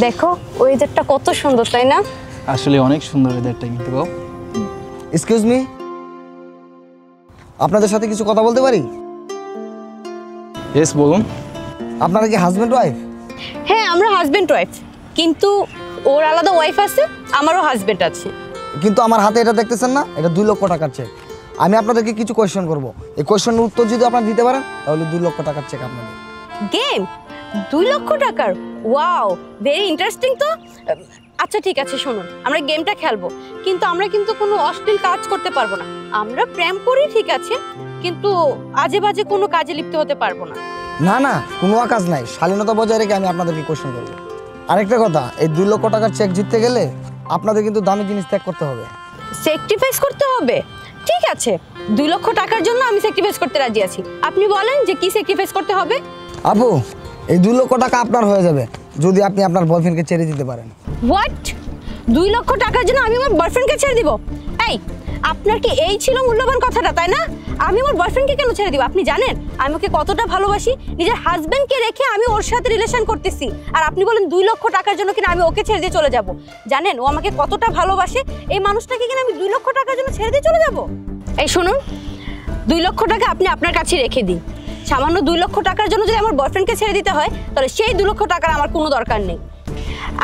দেখো ওয়েদারটা কত সুন্দর তাই না? আসলে অনেক সুন্দর ওয়েদারটা কিন্তু গো। এক্সকিউজ মি, আপনাদের সাথে কিছু কথা বলতে পারি? ইয়েস বলুন। আপনারা কি হাজব্যান্ড ওয়াইফ? হ্যাঁ আমরা হাজবেন্ড ওয়াইফ, কিন্তু ওর আলাদা ওয়াইফ আছে, আমারও হাজবেন্ড আছে। কিন্তু আমার হাতে এটা দেখতেছেন না, এটা 2 লক্ষ টাকার চেক। আমি আপনাদেরকে কিছু কোয়েশ্চেন করব, এই কোয়েশ্চেনের উত্তর যদি আপনারা দিতে পারেন তাহলে 2 লক্ষ টাকার চেক আপনাদের। গেম 2 লক্ষ টাকার? ওয়াও, ভেরি ইন্টারেস্টিং তো। আচ্ছা ঠিক আছে, শুনুন, আমরা গেমটা খেলবো, কিন্তু আমরা কিন্তু কোনো অশ্লীল কাজ করতে পারবো না। আমরা প্রেম করি ঠিক আছে, কিন্তু আজে বাজে কোনো কাজে লিপ্ত হতে পারবো না। না না, কোনো কাজ নাই, শালীনতা বজায় রেখে আমি আপনাদেরকে কোয়েশ্চেন করব। আরেকটা কথা, এই 2 লক্ষ টাকার চেক জিততে গেলে আপনাদের কিন্তু দামি জিনিস ত্যাগ করতে হবে। স্যাক্রিফাইস করতে হবে? ঠিক আছে, 2 লক্ষ টাকার জন্য আমি স্যাক্রিফাইস করতে রাজি আছি। আপনি বলেন যে কি স্যাক্রিফাইস করতে হবে? আপু, এই 2 লক্ষ টাকা আপনার হয়ে যাবে যদি আপনি আপনার বয়ফ্রেন্ডকে ছেড়ে দিতে পারেন। হোয়াট? 2 লক্ষ টাকার জন্য আমি আমার বয়ফ্রেন্ডকে ছেড়ে দিব? এই, আপনার কি এই ছিল মূল্যবান কথাটা, তাই না? আমি আমার বয়ফ্রেন্ডকে কেন ছেড়ে দিব? আপনি জানেন আমি ওকে কতটা ভালোবাসি? নিজের হাজবেন্ডকে রেখে আমি ওর সাথে রিলেশন করতেছি, আর আপনি বলেন 2 লক্ষ টাকার জন্য কিনা আমি ওকে ছেড়ে দিয়ে চলে যাব? জানেন ও আমাকে কতটা ভালোবাসে, এই মানুষটাকে কিনা আমি 2 লক্ষ টাকার জন্য ছেড়ে দিয়ে চলে যাব? এই শুনুন, 2 লক্ষ টাকা আপনি আপনার কাছে রেখে দিন। সামান্য 2 লক্ষ টাকার জন্য যদি আমার বয়ফ্রেন্ডকে ছেড়ে দিতে হয়, তাহলে সেই 2 লক্ষ টাকার আমার কোনো দরকার নেই।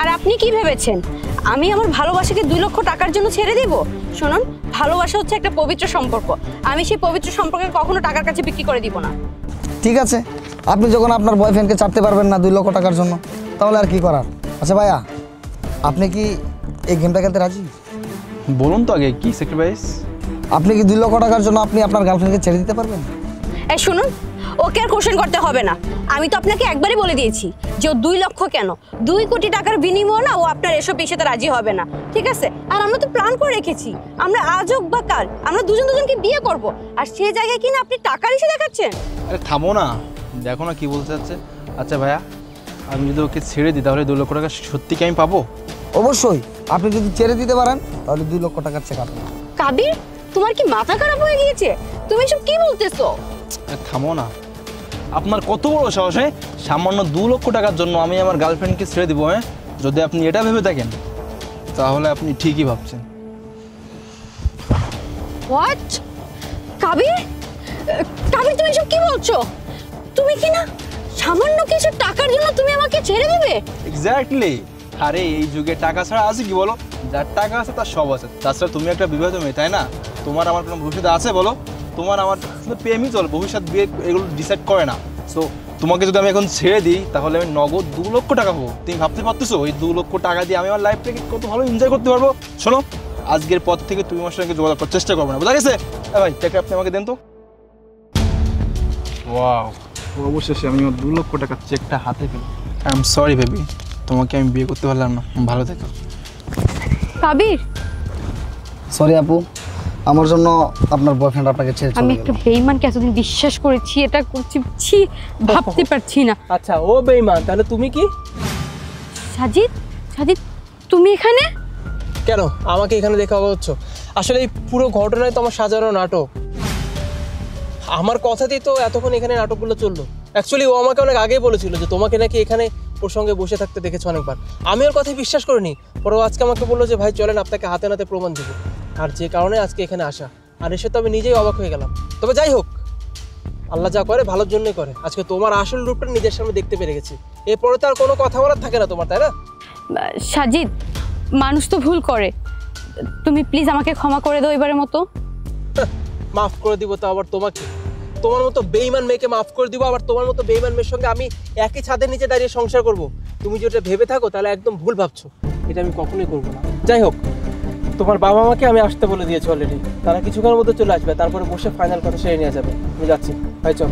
আর আপনি কি ভেবেছেন আমি আমার ভালোবাসাকে 2 লক্ষ টাকার জন্য ছেড়ে দিব? শুনুন, ভালোবাসা হচ্ছে একটা পবিত্র সম্পর্ক, আমি সেই পবিত্র সম্পর্কে কখনো টাকার কাছে বিক্রি করে দিব না। ঠিক আছে, আপনি যখন আপনার বয়ফ্রেন্ডকে ছাড়তে পারবেন না 2 লক্ষ টাকার জন্য, তাহলে আর কি করার। আচ্ছা ভাইয়া, আপনি কি এই গেমটা খেলতে রাজি? বলুন তো আগে কি স্যাক্রিফাইস? আপনি কি 2 লক্ষ টাকার জন্য আপনি আপনার গার্লফ্রেন্ডকে ছেড়ে দিতে পারবেন? এই শুনুন, ওকে আর কোশ্চেন করতে হবে না। আমি তো আপনাকে একবারই বলে দিয়েছি যে ও 2 লক্ষ কেন, 2 কোটি টাকার বিনিময়ে না ও আপনার এসব বিষয়তে রাজি হবে না, ঠিক আছে? আর আমরা তো প্ল্যান করে রেখেছি, আমরা আজ হোক বা কাল আমরা দুজনকে বিয়ে করব, আর সেই জায়গায় কিনা আপনি টাকার ইস্যু দেখাচ্ছেন। আরে থামো না, দেখো না কি বলতে চাচ্ছে। আচ্ছা ভাইয়া, আমি যদি ওকে ছেড়ে দিই তাহলে 2 লক্ষ টাকা সত্যি কি আমি পাবো? অবশ্যই, আপনি যদি ছেড়ে দিতে পারেন তাহলে 2 লক্ষ টাকার চেক আপনার। কাবির, তোমার কি মাথা খারাপ হয়ে গিয়েছে? তুমি এসব কি বলতেছো? থামো না, আপনার কত বড় সাহস! সামান্য 2 লক্ষ টাকার জন্য আমি আমার গার্লফ্রেন্ডকে ছেড়ে দিব? যদি আপনি এটা ভেবে থাকেন তাহলে আপনি ঠিকই ভাবছেন। হোয়াট? কাবির, কাবির তুমি এসব কি বলছো? তুমি কি না সামান্য কিছু টাকার জন্য তুমি আমাকে ছেড়ে দিবে? এক্স্যাক্টলি। আরে এই যুগে টাকা ছাড়া আছে কি বলো? যার টাকা আছে তার সব আছে। তাছাড়া তুমি একটা বিবাহিত মেয়ে, তাই না? তোমার আমার কোনো ভবিষ্যৎ আছে বলো? তোমার আমার শুধু প্রেমই চলে, ভবিষ্যৎ বিয়ে এগুলো ডিসাইড করে না। সো তোমাকে যদি আমি এখন ছেড়ে দিই তাহলে আমি নগদ 2 লক্ষ টাকা পাবো। তুমি ভাবতে পারতেছো ওই 2 লক্ষ টাকা দিয়ে আমি আমার লাইফটাকে কত ভালো এনজয় করতে পারবো? শোনো, আজকের পর থেকে তুমি আমার সঙ্গে যোগাযোগ করার চেষ্টা করবে না, বুঝা গেছে? ভাই টাকা আপনি আমাকে দেন তো। ওয়াও, অবশেষে আমি আমার 2 লক্ষ টাকার চেকটা হাতে পেলাম। আই এম সরি বেবি, তোমাকে আমি বিয়ে করতে পারলাম না। ভালো থেকো। কাবির, সরি আপু, আমার জন্য আপনার বয়ফ্রেন্ড আপনাকে ছেড়ে চলে গেল। আমি একটা বেঈমানকে এতদিন বিশ্বাস করেছি, এটা করছি ভাবতে পারছি না। আচ্ছা ও বেঈমান, তাহলে তুমি কি? সাজিদ, সাজিদ তুমি এখানে কেন আমাকে এখানে দেখা হচ্ছে? আসলে এই পুরো ঘটনায় তো আমার সাজানো নাটক। আমার কথাতেই তো এতক্ষণ এখানে নাটকগুলো চললো। অ্যাকচুয়ালি ও আমাকে অনেক আগেই বলেছিল যে তোমাকে নাকি এখানে ওর সঙ্গে বসে থাকতে দেখেছো অনেকবার। আমি ওর কথাই বিশ্বাস করিনি, পরে ও আজকে আমাকে বললো যে ভাই চলেন আপনাকে হাতে নাতে প্রমাণ দেবো, আর যে কারণে আজকে এখানে আসা। আর এসে তো আমি নিজেই অবাক হয়ে গেলাম। তবে যাই হোক, আল্লাহ যা করে ভালোর জন্যই করে। আজকে তোমার আসল রূপটা নিজের সামনে দেখতে পেরে গেছি, এরপরে তো আর কোনো কথা বলার থাকে না তোমার, তাই না? সাজিদ, মানুষ তো ভুল করে, তুমি প্লিজ আমাকে ক্ষমা করে দাও এবারের মতো। মাফ করে দিব তো আবার তোমাকে? তোমার মতো বেঈমান মেয়েকে মাফ করে দিব, আবার তোমার মতো বেঈমান মেয়ের সঙ্গে আমি একই ছাদের নিচে দাঁড়িয়ে সংসার করব? তুমি যেটা ভেবে থাকো তাহলে একদম ভুল ভাবছো, এটা আমি কখনোই করবো না। যাই হোক, তোমার বাবা মাকে আমি আসতে বলে দিয়েছি অলরেডি, তারা কিছুক্ষণের মধ্যে চলে আসবে, তারপরে বসে ফাইনাল কথা সেরে নিয়ে যাবে। আমি যাচ্ছি, ভাই চল।